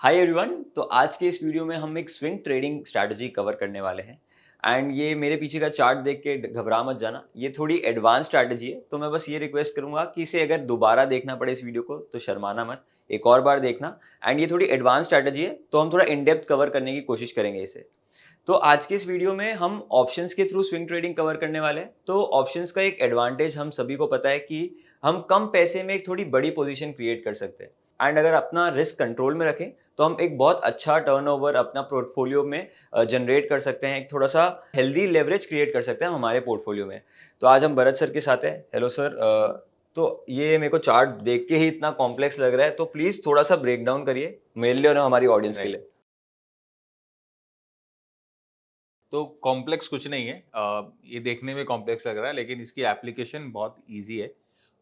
Hi everyone. तो आज के इस वीडियो में हम एक स्विंग ट्रेडिंग स्ट्रैटेजी कवर करने वाले हैं। एंड ये मेरे पीछे का चार्ट देख के घबरा मत जाना, ये थोड़ी एडवांस स्ट्रैटेजी है। तो मैं बस ये रिक्वेस्ट करूंगा कि इसे अगर दोबारा देखना पड़े इस वीडियो को तो शर्माना मत, एक और बार देखना। एंड ये थोड़ी एडवांस स्ट्रैटेजी है तो हम थोड़ा इन डेप्थ कवर करने की कोशिश करेंगे इसे। तो आज के इस वीडियो में हम ऑप्शंस के थ्रू स्विंग ट्रेडिंग कवर करने वाले हैं। तो ऑप्शंस का एक एडवांटेज हम सभी को पता है कि हम कम पैसे में एक थोड़ी बड़ी पोजीशन क्रिएट कर सकते हैं। एंड अगर अपना रिस्क कंट्रोल में रखें तो हम एक बहुत अच्छा टर्नओवर अपना पोर्टफोलियो में जनरेट कर सकते हैं, एक थोड़ा सा हेल्दी लेवरेज क्रिएट कर सकते हैं हम हमारे पोर्टफोलियो में। तो आज हम भरत सर के साथ हैं। Hello sir. तो ये मेरे को चार्ट देख के ही इतना कॉम्प्लेक्स लग रहा है, तो प्लीज थोड़ा सा ब्रेक डाउन करिए मेरे लिए और हमारी ऑडियंस के लिए। तो कॉम्प्लेक्स कुछ नहीं है। ये देखने में कॉम्प्लेक्स लग रहा है लेकिन इसकी एप्लीकेशन बहुत इजी है।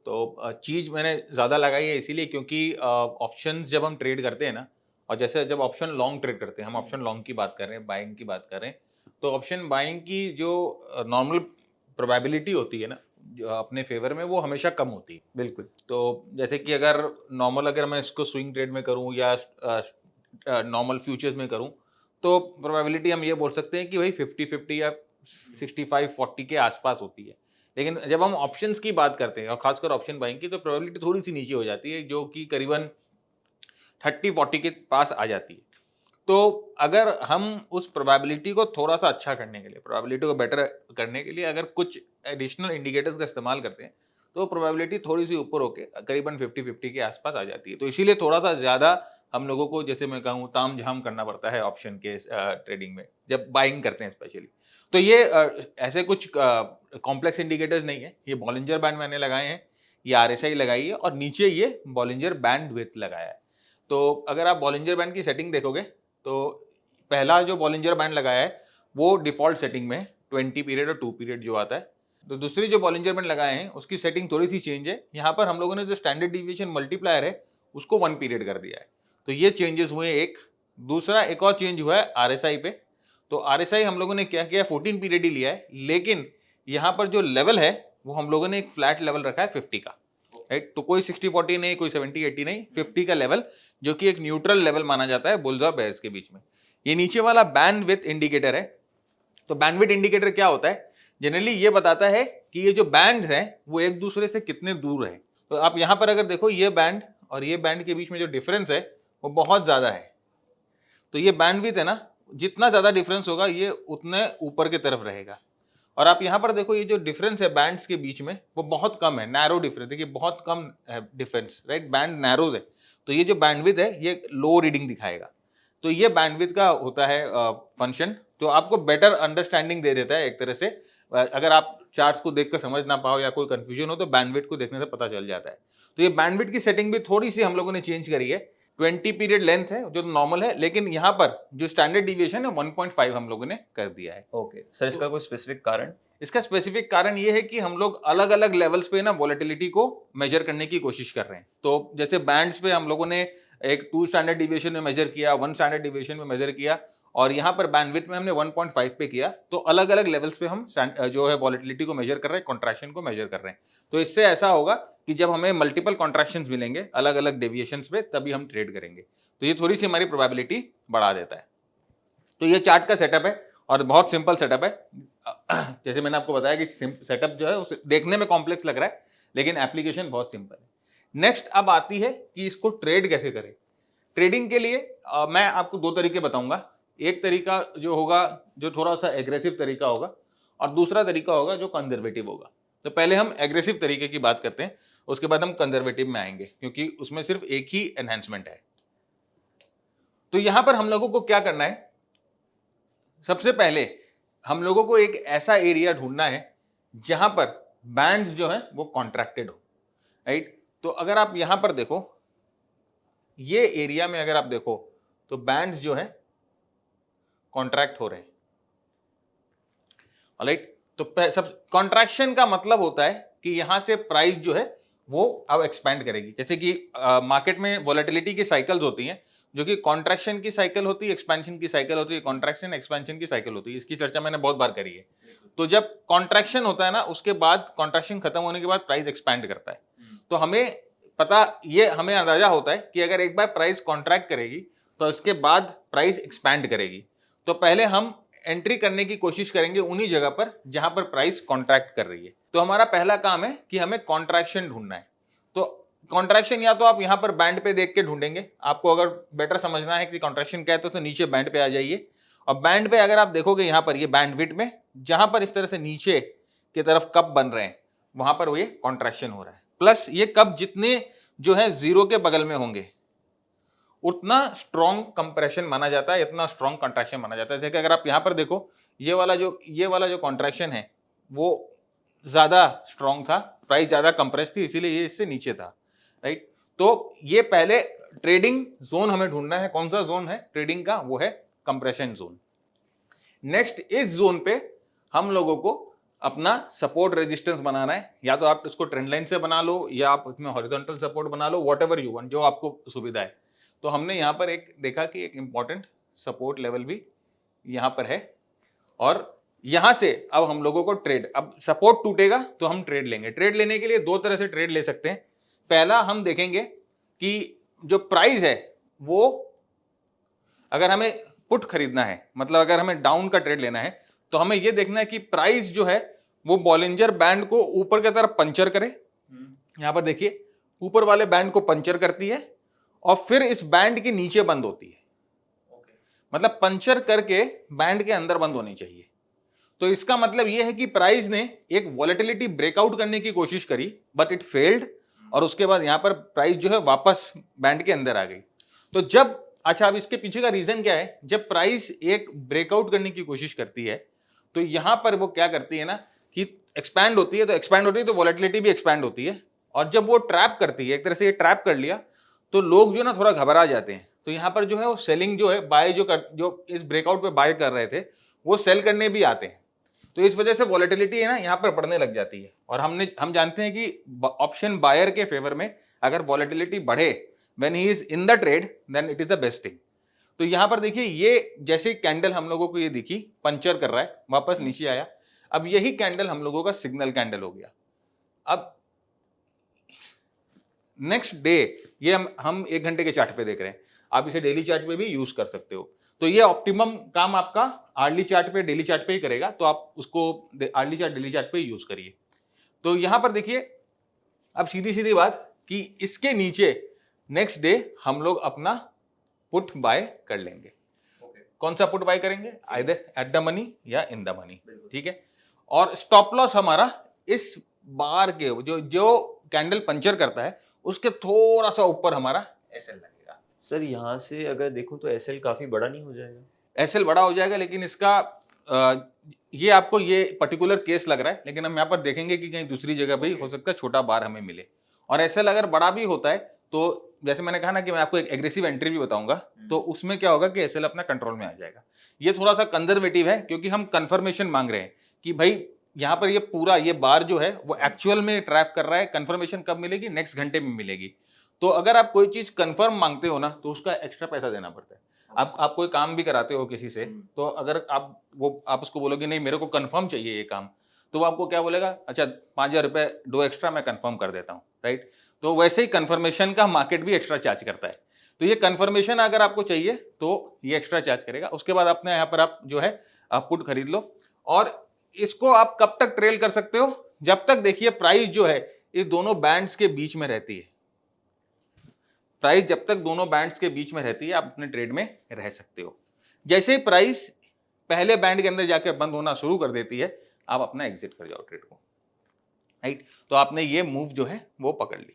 तो चीज़ मैंने ज़्यादा लगाई है इसीलिए क्योंकि ऑप्शंस जब हम ट्रेड करते हैं ना, और जैसे जब ऑप्शन लॉन्ग ट्रेड करते हैं, हम ऑप्शन लॉन्ग की बात कर रहे हैं, बाइंग की बात कर रहे हैं, तो ऑप्शन बाइंग की जो नॉर्मल प्रोबेबिलिटी होती है ना, जो अपने फेवर में, वो हमेशा कम होती है। बिल्कुल। तो जैसे कि अगर मैं इसको स्विंग ट्रेड में करूं या नॉर्मल फ्यूचर्स में करूं, तो प्रोबेबिलिटी हम ये बोल सकते हैं कि भाई 50-50 या 65-40 के आसपास होती है। लेकिन जब हम ऑप्शंस की बात करते हैं और खासकर ऑप्शन बाइंग की, तो प्रोबेबिलिटी थोड़ी सी नीचे हो जाती है, जो कि करीबन 30-40 के पास आ जाती है। तो अगर हम उस प्रोबेबिलिटी को थोड़ा सा अच्छा करने के लिए, प्रोबेबिलिटी को बेटर करने के लिए अगर कुछ एडिशनल इंडिकेटर्स का इस्तेमाल करते हैं, तो प्रोबेबिलिटी थोड़ी सी ऊपर होके करीबन 50-50 के आसपास आ जाती है। तो इसीलिए थोड़ा सा ज़्यादा हम लोगों को, जैसे मैं कहूँ, ताम झाम करना पड़ता है ऑप्शन के ट्रेडिंग में, जब बाइंग करते हैं स्पेशली। तो ये ऐसे कुछ कॉम्प्लेक्स इंडिकेटर्स नहीं है। ये बॉलिंजर बैंड मैंने लगाए हैं, ये RSI लगाई है, और नीचे ये बॉलिंजर बैंड विड्थ लगाया है। तो अगर आप बॉलिंजर बैंड की सेटिंग देखोगे, तो पहला जो बॉलिंजर बैंड लगाया है वो डिफॉल्ट सेटिंग में 20 पीरियड और 2 पीरियड जो आता है। तो दूसरी जो बॉलिंजर बैंड लगाए हैं उसकी सेटिंग थोड़ी सी चेंज है। यहाँ पर हम लोगों ने जो स्टैंडर्ड डिविएशन मल्टीप्लायर है उसको 1 पीरियड कर दिया है। तो ये चेंजेस हुए एक। दूसरा एक और चेंज हुआ है RSI पे। तो RSI हम लोगों ने क्या किया, 14 पीरियड ही लिया है, लेकिन यहाँ पर जो लेवल है वो हम लोगों ने एक फ्लैट लेवल रखा है 50 का। राइट, तो कोई 60-40 नहीं, कोई 70-80 नहीं, 50 का लेवल, जो कि एक न्यूट्रल लेवल माना जाता है बुल्स और बेयर्स के बीच में। ये नीचे वाला बैंडविड्थ इंडिकेटर है। तो बैंडविड्थ इंडिकेटर क्या होता है? जनरली ये बताता है कि ये जो बैंड हैं वो एक दूसरे से कितने दूर है। तो आप यहाँ पर अगर देखो, ये बैंड और ये बैंड के बीच में जो डिफरेंस है वो बहुत ज्यादा है। तो ये बैंडविड्थ है ना, जितना ज्यादा डिफरेंस होगा ये उतने ऊपर की तरफ रहेगा। और आप यहाँ पर देखो, ये जो डिफरेंस है बैंड्स के बीच में वो बहुत कम है, नैरो डिफरेंस। देखिए बहुत कम है डिफरेंस, राइट, बैंड नैरोज है। तो ये जो बैंडविड्थ है ये लो रीडिंग दिखाएगा। तो ये बैंडविड्थ का होता है फंक्शन, जो आपको बेटर अंडरस्टैंडिंग दे देता है एक तरह से। अगर आप चार्ट्स को देखकर समझ ना पाओ या कोई कंफ्यूजन हो, तो बैंडविड्थ को देखने से पता चल जाता है। तो ये बैंडविड्थ की सेटिंग भी थोड़ी सी हम लोगों ने चेंज करी है। 20 पीरियड लेंथ है जो नॉर्मल है, लेकिन यहाँ पर जो स्टैंडर्ड डिविएशन है 1.5 हम लोगों ने कर दिया है। ओके सर, इसका कोई स्पेसिफिक कारण? इसका स्पेसिफिक कारण ये है कि हम लोग अलग अलग लेवल्स पे ना वोलेटिलिटी को मेजर करने की कोशिश कर रहे हैं। तो जैसे बैंड्स पे हम लोगों ने एक 2 स्टैंडर्ड डिविएशन में मेजर किया, 1 स्टैंडर्ड डिविएशन में मेजर किया, और यहाँ पर बैंडविड्थ में हमने 1.5 पे किया। तो अलग अलग लेवल्स पे हम जो है वोलेटिलिटी को मेजर कर रहे हैं, कॉन्ट्रैक्शन को मेजर कर रहे हैं। तो इससे ऐसा होगा कि जब हमें मल्टीपल कॉन्ट्रैक्शंस मिलेंगे अलग अलग डेविएशंस पे, तभी हम ट्रेड करेंगे। तो ये थोड़ी सी हमारी प्रोबेबिलिटी बढ़ा देता है। तो ये चार्ट का सेटअप है और बहुत सिंपल सेटअप है। जैसे मैंने आपको बताया कि सेटअप जो है उसे देखने में कॉम्प्लेक्स लग रहा है, लेकिन एप्लीकेशन बहुत सिंपल है। नेक्स्ट अब आती है कि इसको ट्रेड कैसे करें। ट्रेडिंग के लिए मैं आपको 2 तरीके बताऊंगा। एक तरीका जो होगा जो थोड़ा सा एग्रेसिव तरीका होगा, और दूसरा तरीका होगा जो कंजर्वेटिव होगा। तो पहले हम एग्रेसिव तरीके की बात करते हैं, उसके बाद हम कंजर्वेटिव में आएंगे, क्योंकि उसमें सिर्फ एक ही एनहेंसमेंट है। तो यहां पर हम लोगों को क्या करना है, सबसे पहले हम लोगों को एक ऐसा एरिया ढूंढना है जहां पर बैंड्स जो है वो कॉन्ट्रैक्टेड हो, राइट। तो अगर आप यहां पर देखो, ये एरिया में अगर आप देखो, तो बैंड्स जो है कॉन्ट्रैक्ट हो रहे हैं, राइट। तो सब कॉन्ट्रैक्शन का मतलब होता है कि यहां से प्राइस जो है वो अब एक्सपैंड करेगी। जैसे कि मार्केट में वोलेटिलिटी की साइकिल्स होती हैं, जो कि कॉन्ट्रैक्शन की साइकिल होती है, एक्सपेंशन की साइकिल होती है, कॉन्ट्रैक्शन एक्सपेंशन की साइकिल होती है। इसकी चर्चा मैंने बहुत बार करी है। तो जब कॉन्ट्रैक्शन होता है ना, उसके बाद कॉन्ट्रैक्शन खत्म होने के बाद प्राइस एक्सपैंड करता है। तो हमें अंदाजा होता है कि अगर एक बार प्राइस कॉन्ट्रैक्ट करेगी तो इसके बाद प्राइस एक्सपैंड करेगी। तो पहले हम एंट्री करने की कोशिश करेंगे उन्हीं जगह पर जहां पर प्राइस कॉन्ट्रैक्ट कर रही है। तो हमारा पहला काम है कि हमें कॉन्ट्रैक्शन ढूंढना है। तो कॉन्ट्रैक्शन या तो आप यहां पर बैंड पे देख के ढूंढेंगे, आपको अगर बेटर समझना है कि कॉन्ट्रैक्शन क्या है तो नीचे बैंड पे आ जाइए, और बैंड पे अगर आप देखोगे यहां पर ये बैंडविड्थ में जहां पर इस तरह से नीचे की तरफ कप बन रहे हैं वहां पर वो ये कॉन्ट्रैक्शन हो रहा है। प्लस ये कप जितने जो है जीरो के बगल में होंगे उतना स्ट्रॉन्ग कंप्रेशन माना जाता है, इतना स्ट्रॉन्ग कॉन्ट्रैक्शन माना जाता है। जैसे कि अगर आप यहां पर देखो ये वाला जो कॉन्ट्रैक्शन है वो ज्यादा स्ट्रॉन्ग था, प्राइस ज्यादा कंप्रेस थी, इसीलिए ये इससे नीचे था, राइट। तो ये पहले ट्रेडिंग जोन हमें ढूंढना है। कौन सा जोन है ट्रेडिंग का? वो है कंप्रेशन जोन। नेक्स्ट इस जोन पे हम लोगों को अपना सपोर्ट रेजिस्टेंस बनाना है। या तो आप इसको ट्रेंड लाइन से बना लो या आप इसमें हॉरिजॉन्टल सपोर्ट बना लो, व्हाटएवर यू वांट, जो आपको सुविधा है। तो हमने यहाँ पर एक देखा कि एक इंपॉर्टेंट सपोर्ट लेवल भी यहाँ पर है, और यहां से अब हम लोगों को ट्रेड, अब सपोर्ट टूटेगा तो हम ट्रेड लेंगे। ट्रेड लेने के लिए दो तरह से ट्रेड ले सकते हैं। पहला हम देखेंगे कि जो प्राइस है वो, अगर हमें पुट खरीदना है, मतलब अगर हमें डाउन का ट्रेड लेना है, तो हमें यह देखना है कि प्राइस जो है वो बॉलिंजर बैंड को ऊपर की तरफ पंचर करे। यहां पर देखिए ऊपर वाले बैंड को पंचर करती है और फिर इस बैंड के नीचे बंद होती है। मतलब पंचर करके बैंड के अंदर बंद होनी चाहिए। तो इसका मतलब यह है कि प्राइस ने एक वॉलेटिलिटी ब्रेकआउट करने की कोशिश करी बट इट फेल्ड, और उसके बाद यहां पर प्राइस जो है वापस बैंड के अंदर आ गई। तो जब, अच्छा अब इसके पीछे का रीजन क्या है, जब प्राइस एक ब्रेकआउट करने की कोशिश करती है तो यहां पर वो क्या करती है ना कि एक्सपैंड होती है, तो एक्सपैंड होती है तो वॉलेटिलिटी भी एक्सपैंड होती है, और जब वो ट्रैप करती है, एक तरह से ये ट्रैप कर लिया, तो लोग जो ना थोड़ा घबरा जाते हैं। तो यहां पर जो है वो सेलिंग जो है, बाय जो इस ब्रेकआउट पे बाय कर रहे थे वो सेल करने भी आते हैं। तो इस वजह से वॉलेटिलिटी है ना यहाँ पर बढ़ने लग जाती है। और हम जानते हैं कि ऑप्शन बायर के फेवर में अगर वॉलेटिलिटी बढ़े when he is in the trade then it is the best thing. तो यहां पर देखिए ये जैसे कैंडल हम लोगों को ये दिखी, पंचर कर रहा है, वापस नीचे आया। अब यही कैंडल हम लोगों का सिग्नल कैंडल हो गया। अब नेक्स्ट डे ये हम 1 घंटे के चार्ट पे देख रहे हैं, आप इसे डेली चार्ट पे भी यूज कर सकते हो। तो ये ऑप्टिमम काम आपका आर्ली चार्ट पे, डेली चार्ट पे ही करेगा, तो आप उसको आर्ली चार्ट, डेली चार्ट पे ही यूज करिए। तो यहां पर देखिए अब सीधी सीधी बात कि इसके नीचे नेक्स्ट डे हम लोग अपना पुट बाय कर लेंगे। कौन सा पुट बाय करेंगे? आइदर एट द मनी या इन द मनी, ठीक है। और स्टॉप लॉस हमारा इस बार के जो कैंडल पंचर करता है उसके थोड़ा सा ऊपर हमारा एसएल लगेगा। सर यहाँ से अगर देखूं तो एसएल काफी बड़ा नहीं हो जाएगा? एसएल बड़ा हो जाएगा, लेकिन इसका ये आपको ये पर्टिकुलर केस लग रहा है, लेकिन हम यहाँ पर देखेंगे कि कहीं दूसरी जगह भी हो सकता है छोटा बार हमें मिले। और एसएल अगर बड़ा भी होता है तो जैसे मैंने कहा ना कि मैं आपको एक एग्रेसिव एंट्री भी बताऊंगा, तो उसमें क्या होगा कि एसएल अपना कंट्रोल में आ जाएगा। ये थोड़ा सा कंजर्वेटिव है क्योंकि हम कंफर्मेशन मांग रहे हैं कि भाई यहाँ पर ये पूरा ये बार जो है वो एक्चुअल में ट्रैप कर रहा है। कंफर्मेशन कब मिलेगी? नेक्स्ट घंटे में मिलेगी। तो अगर आप कोई चीज कंफर्म मांगते हो ना तो उसका एक्स्ट्रा पैसा देना पड़ता है। आप कोई काम भी कराते हो किसी से, तो अगर आप उसको बोलोगे नहीं मेरे को कंफर्म चाहिए ये काम, तो वो आपको क्या बोलेगा? अच्छा 5,000 रुपये दो एक्स्ट्रा, मैं कंफर्म कर देता हूँ, राइट। तो वैसे ही कंफर्मेशन का मार्केट भी एक्स्ट्रा चार्ज करता है। तो ये कंफर्मेशन अगर आपको चाहिए तो ये एक्स्ट्रा चार्ज करेगा। उसके बाद अपने यहाँ पर आप जो है आप पुट खरीद लो, और इसको आप कब तक ट्रेल कर सकते हो? जब तक देखिए प्राइस जो है ये दोनों बैंड्स के बीच में रहती है। प्राइस जब तक दोनों बैंड्स के बीच में रहती है आप अपने ट्रेड में रह सकते हो। जैसे ही प्राइस पहले बैंड के अंदर जाकर बंद होना शुरू कर देती है आप अपना एग्जिट कर जाओ ट्रेड को, राइट। तो आपने ये मूव जो है वो पकड़ ली।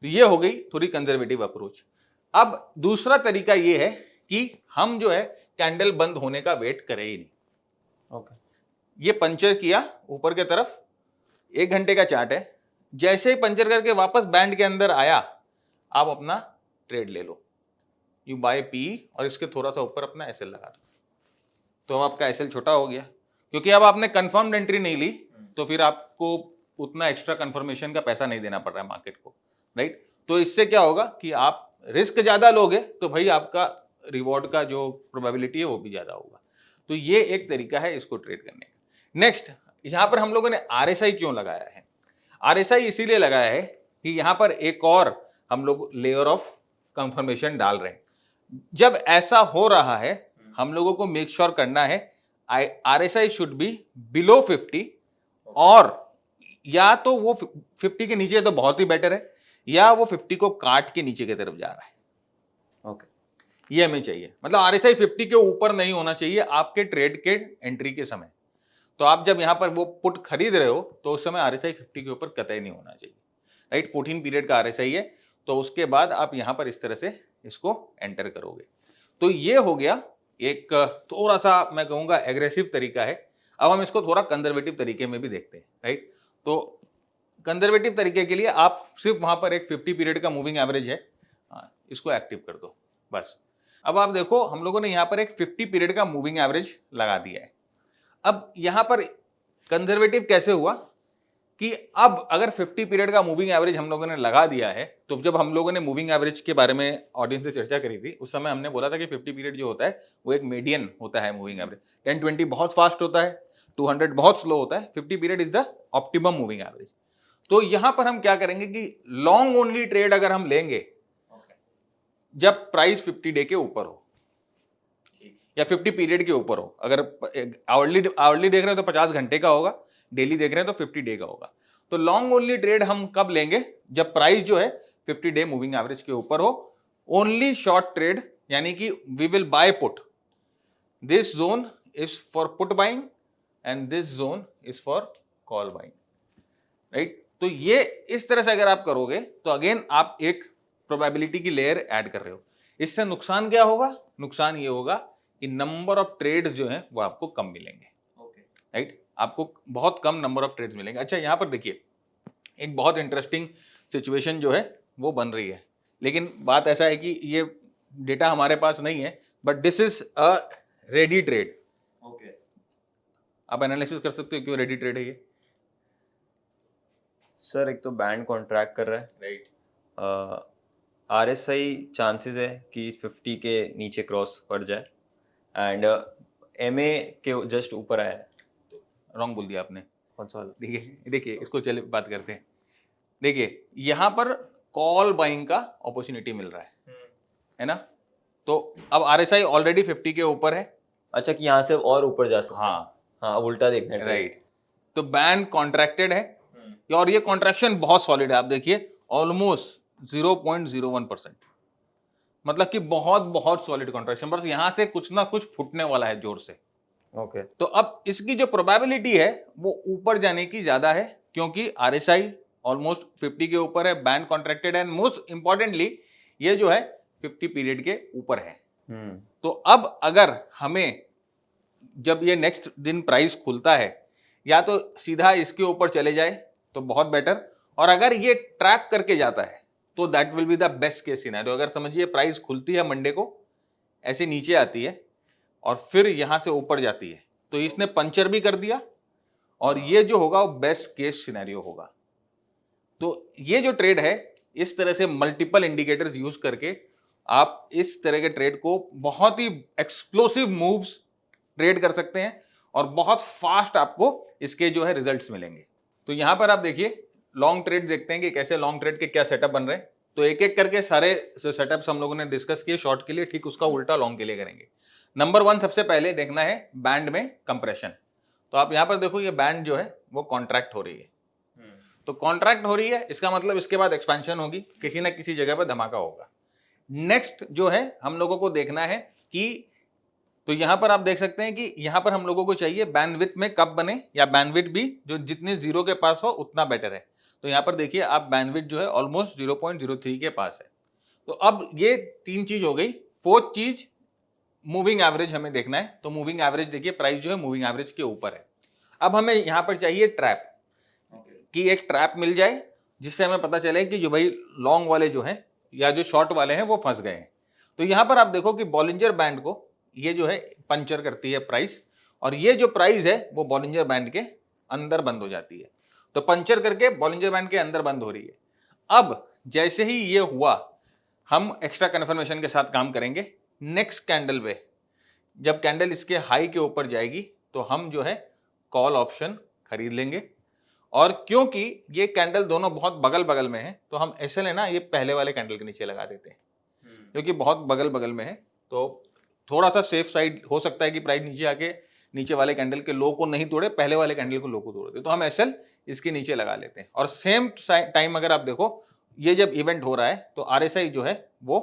तो ये हो गई थोड़ी कंजर्वेटिव अप्रोच। अब दूसरा तरीका ये है कि हम जो है कैंडल बंद होने का वेट करें ही नहीं। ओके, ये पंचर किया ऊपर के तरफ, 1 घंटे का चार्ट है, जैसे ही पंचर करके वापस बैंड के अंदर आया आप अपना ट्रेड ले लो। यू बाय पी और इसके थोड़ा सा ऊपर अपना एसएल लगा दो। तो अब आपका एसएल छोटा हो गया क्योंकि अब आपने कंफर्म्ड एंट्री नहीं ली, तो फिर आपको उतना एक्स्ट्रा कंफर्मेशन का पैसा नहीं देना पड़ रहा है मार्केट को, राइट। तो इससे क्या होगा कि आप रिस्क ज्यादा लोगे तो भाई आपका रिवॉर्ड का जो प्रोबेबिलिटी है वो भी ज्यादा होगा। तो ये एक तरीका है इसको ट्रेड करने का। नेक्स्ट, यहां पर हम लोगों ने आरएसआई क्यों लगाया है? आरएसआई इसीलिए लगाया है कि यहां पर एक और हम लोग लेयर ऑफ कंफर्मेशन डाल रहे हैं। जब ऐसा हो रहा है हम लोगों को मेक श्योर करना है RSI शुड बी बिलो 50, और या तो वो 50 के नीचे है तो बहुत ही बेटर है, या वो 50 को काट के नीचे की तरफ जा रहा है। ओके, ये हमें चाहिए, मतलब RSI 50 के ऊपर नहीं होना चाहिए आपके ट्रेड के एंट्री के समय। तो आप जब यहां पर वो पुट खरीद रहे हो तो उस समय RSI 50 के ऊपर कतई नहीं होना चाहिए, राइट। 14 पीरियड का RSI है, तो उसके बाद आप यहां पर इस तरह से इसको एंटर करोगे। तो ये हो गया एक थोड़ा सा मैं कहूंगा एग्रेसिव तरीका है। अब हम इसको थोड़ा कंजर्वेटिव तरीके में भी देखते हैं, राइट। तो कंजर्वेटिव तरीके के लिए आप सिर्फ वहां पर एक 50 पीरियड का मूविंग एवरेज है, इसको एक्टिव कर दो बस। अब आप देखो हम लोगों ने यहां पर एक 50 पीरियड का मूविंग एवरेज लगा दिया है। अब यहां पर कंजर्वेटिव कैसे हुआ कि अब अगर 50 पीरियड का मूविंग एवरेज हम लोगों ने लगा दिया है, तो जब हम लोगों ने मूविंग एवरेज के बारे में ऑडियंस से चर्चा करी थी उस समय हमने बोला था कि 50 पीरियड जो होता है वो एक मीडियन होता है मूविंग एवरेज। 1020 बहुत फास्ट होता है, 200 बहुत स्लो होता है, 50 period is the optimum moving average. तो यहां पर हम क्या करेंगे कि लॉन्ग ओनली ट्रेड अगर हम लेंगे जब प्राइस 50 डे के ऊपर हो या 50 पीरियड के ऊपर हो, अगर आवरली देख रहे हैं तो 50 घंटे का होगा, डेली देख रहे हैं तो 50 डे का होगा। तो लॉन्ग ओनली ट्रेड हम कब लेंगे, जब प्राइस जो है 50 डे मूविंग एवरेज के ऊपर हो। ओनली शॉर्ट ट्रेड यानी कि we will buy put, this zone is for put buying and this zone is for call buying, right. तो ये इस तरह से अगर आप करोगे तो अगेन आप एक प्रोबेबिलिटी की लेयर ऐड कर रहे हो। इससे नुकसान क्या होगा, नुकसान ये होगा कि नंबर ऑफ ट्रेड जो है वो आपको कम मिलेंगे, राइट। आपको बहुत कम नंबर ऑफ ट्रेड्स मिलेंगे। अच्छा यहां पर देखिए एक बहुत इंटरेस्टिंग सिचुएशन जो है वो बन रही है, लेकिन बात ऐसा है कि ये डेटा हमारे पास नहीं है, but this is a ready trade. आप एनालिसिस कर सकते हो क्यों रेडी ट्रेड है ये। सर एक तो बैंड कॉन्ट्रैक्ट कर रहा है, राइट। RSI चांसेस है कि 50 के नीचे क्रॉस पड़ जाए, एंड MA के जस्ट ऊपर आया है। रॉन्ग बोल दिया आपने। कौन सा वाला? देखिए इसको चले बात करते हैं। देखिए यहां पर कॉल बाइंग का अपॉर्चुनिटी मिल रहा है ना। तो अब RSI ऑलरेडी 50 के ऊपर है। अच्छा कि यहाँ से और ऊपर जा सकता है। हाँ हाँ, उल्टा देखना है। राइट। तो बैंड कॉन्ट्रैक्टेड है और ये कॉन्ट्रैक्शन बहुत सॉलिड है। आप देखिए ऑलमोस्ट 0.01%, मतलब कि बहुत बहुत सॉलिड कॉन्ट्रैक्शन, बस यहां से कुछ ना कुछ फुटने वाला है जोर से। ओके, तो अब इसकी जो प्रोबेबिलिटी है वो ऊपर जाने की ज्यादा है, क्योंकि RSI ऑलमोस्ट 50 के ऊपर है, बैंड कॉन्ट्रैक्टेड है, मोस्ट इंपॉर्टेंटली ये जो है 50 पीरियड के ऊपर है। तो अब अगर हमें जब ये नेक्स्ट दिन प्राइस खुलता है या तो सीधा इसके ऊपर चले जाए तो बहुत बेटर, और अगर ये ट्रैप करके जाता है तो that will be the best case scenario. अगर समझिए प्राइस खुलती है मंडे को, ऐसे नीचे आती है और फिर यहां से ऊपर जाती है, तो इसने पंचर भी कर दिया, और ये जो होगा वो बेस्ट केस सिनेरियो होगा। तो ये जो ट्रेड है इस तरह से मल्टीपल इंडिकेटर्स यूज करके आप इस तरह के ट्रेड को बहुत ही एक्सप्लोसिव मूव्स ट्रेड कर सकते हैं और बहुत फास्ट आपको इसके जो है रिजल्ट्स मिलेंगे। तो यहां पर आप देखिए लॉन्ग ट्रेड देखते हैं कि कैसे लॉन्ग ट्रेड के क्या सेटअप बन रहे हैं। तो एक एक करके सारे सेटअप्स हम लोगों ने डिस्कस किए शॉर्ट के लिए, ठीक उसका उल्टा लॉन्ग के लिए करेंगे। नंबर 1 सबसे पहले देखना है बैंड में कंप्रेशन। तो आप यहां पर देखो ये बैंड जो है वो कॉन्ट्रैक्ट हो रही है। तो कॉन्ट्रैक्ट हो रही है इसका मतलब इसके बाद एक्सपेंशन होगी, किसी ना किसी जगह पर धमाका होगा। नेक्स्ट जो है हम लोगों को देखना है कि, तो यहां पर आप देख सकते हैं कि यहां पर हम लोगों को चाहिए बैंडविड्थ में कब बने, या बैंडविड्थ भी जो जितने जीरो के पास हो उतना बेटर है। तो यहां पर देखिए आप बैंडविड्थ जो है ऑलमोस्ट 0.03 के पास है। तो अब ये 3 चीज हो गई। 4th चीज मूविंग एवरेज हमें देखना है। तो मूविंग एवरेज देखिए प्राइस जो है मूविंग एवरेज के ऊपर है। अब हमें यहां पर चाहिए ट्रैप, कि एक ट्रैप मिल जाए जिससे हमें पता चले कि जो भाई लॉन्ग वाले जो हैं या जो शॉर्ट वाले हैं वो फंस गए हैं। तो यहां पर आप देखो कि बॉलिंजर बैंड को ये जो है पंचर करती है प्राइस, और ये जो प्राइस है वो बॉलिंजर बैंड के अंदर बंद हो जाती है। तो पंचर करके बॉलिंजर बैंड के अंदर बंद हो रही है। अब जैसे ही ये हुआ हम एक्स्ट्रा कन्फर्मेशन के साथ काम करेंगे। नेक्स्ट कैंडल पे जब कैंडल इसके हाई के ऊपर जाएगी तो हम जो है कॉल ऑप्शन खरीद लेंगे, और क्योंकि ये कैंडल दोनों बहुत बगल बगल में है तो हम ऐसे लेना ये पहले वाले कैंडल के नीचे लगा देते हैं। जो कि बहुत बगल बगल में है, तो थोड़ा सा सेफ साइड हो सकता है कि प्राइस नीचे आके नीचे वाले कैंडल के लो को नहीं तोड़े, पहले वाले कैंडल को लो को तोड़ दे, तो हम एसएल इसके नीचे लगा लेते हैं। और सेम टाइम अगर आप देखो ये जब इवेंट हो रहा है तो आरएसआई जो है वो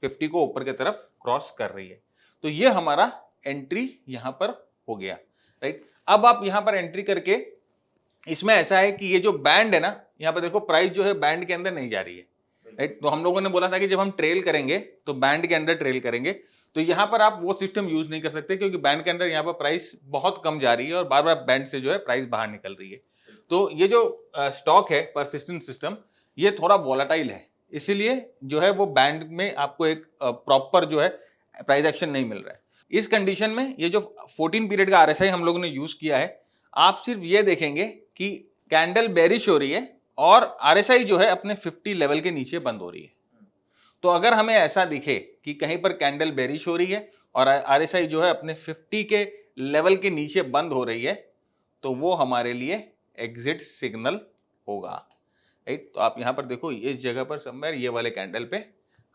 50 को ऊपर की तरफ क्रॉस कर रही है, तो ये हमारा एंट्री यहां पर हो गया, राइट। अब आप यहां पर एंट्री करके, इसमें ऐसा है कि ये जो बैंड है ना, यहाँ पर देखो प्राइस जो है बैंड के अंदर नहीं जा रही है, राइट। तो हम लोगों ने बोला था कि जब हम ट्रेल करेंगे तो बैंड के अंदर ट्रेल करेंगे, तो यहाँ पर आप वो सिस्टम यूज नहीं कर सकते क्योंकि बैंड के अंदर यहाँ पर प्राइस बहुत कम जा रही है और बार बार बैंड से जो है प्राइस बाहर निकल रही है। तो ये जो स्टॉक है परसिस्टेंट सिस्टम, ये थोड़ा वॉलेटाइल है, इसीलिए जो है वो बैंड में आपको एक प्रॉपर जो है प्राइस एक्शन नहीं मिल रहा है। इस कंडीशन में ये जो 14 पीरियड का आरएसआई हम लोगों ने यूज किया है, आप सिर्फ ये देखेंगे कि कैंडल बेरिश हो रही है और आरएसआई जो है अपने 50 लेवल के नीचे बंद हो रही है। तो अगर हमें ऐसा दिखे कि कहीं पर कैंडल बेरिश हो रही है और आरएसआई जो है अपने 50 के लेवल के नीचे बंद हो रही है, तो वो हमारे लिए एग्जिट सिग्नल होगा, राइट। तो आप यहां पर देखो इस जगह पर समवेयर ये वाले कैंडल पे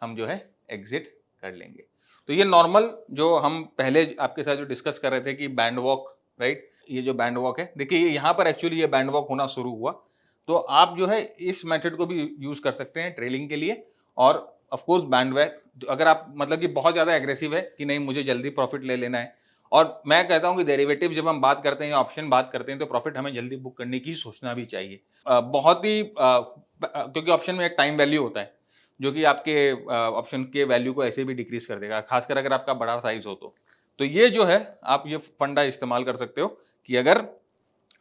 हम जो है एग्जिट कर लेंगे। तो ये नॉर्मल जो हम पहले आपके साथ जो डिस्कस कर रहे थे कि बैंड वॉक, राइट, ये जो बैंड वॉक है, देखिए यहाँ पर एक्चुअली ये बैंड वॉक होना शुरू हुआ। तो आप जो है इस मेथड को भी यूज कर सकते हैं ट्रेलिंग के लिए। और ऑफ कोर्स बैंड वॉक अगर आप मतलब कि बहुत ज़्यादा एग्रेसिव है कि नहीं मुझे जल्दी प्रॉफिट ले लेना है, और मैं कहता हूं कि डेरिवेटिव जब हम बात करते हैं या ऑप्शन बात करते हैं तो प्रॉफिट हमें जल्दी बुक करने की सोचना भी चाहिए। बहुत ही क्योंकि ऑप्शन में एक टाइम वैल्यू होता है जो कि आपके ऑप्शन के वैल्यू को ऐसे भी डिक्रीज कर देगा, खासकर अगर आपका बड़ा साइज हो तो ये जो है आप ये फंडा इस्तेमाल कर सकते हो कि अगर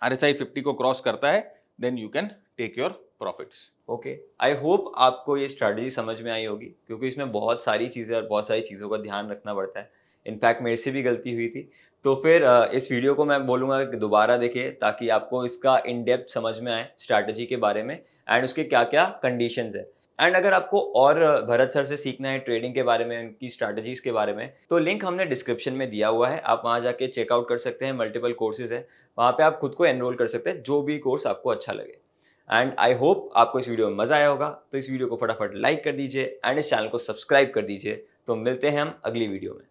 RSI 50 को क्रॉस करता है then you can take your profits. Okay, I hope आपको ये स्ट्रैटेजी समझ में आई होगी, क्योंकि इसमें बहुत सारी चीज़ें और बहुत सारी चीज़ों का ध्यान रखना पड़ता है। इनफैक्ट मेरे से भी गलती हुई थी। तो फिर इस वीडियो को मैं बोलूँगा कि दोबारा देखिए ताकि आपको इसका इन डेप्थ समझ में आए स्ट्रैटेजी के बारे में एंड उसके क्या क्या कंडीशंस है। एंड अगर आपको और भरत सर से सीखना है ट्रेडिंग के बारे में, उनकी स्ट्रैटेजीज के बारे में, तो लिंक हमने डिस्क्रिप्शन में दिया हुआ है, आप वहाँ जाके चेकआउट कर सकते हैं। मल्टीपल कोर्सेज है, वहाँ पे आप खुद को एनरोल कर सकते हैं, जो भी कोर्स आपको अच्छा लगे। एंड आई होप आपको इस वीडियो में मजा आया होगा, तो इस वीडियो को फटाफट लाइक कर दीजिए एंड इस चैनल को सब्सक्राइब कर दीजिए। तो मिलते हैं हम अगली वीडियो में।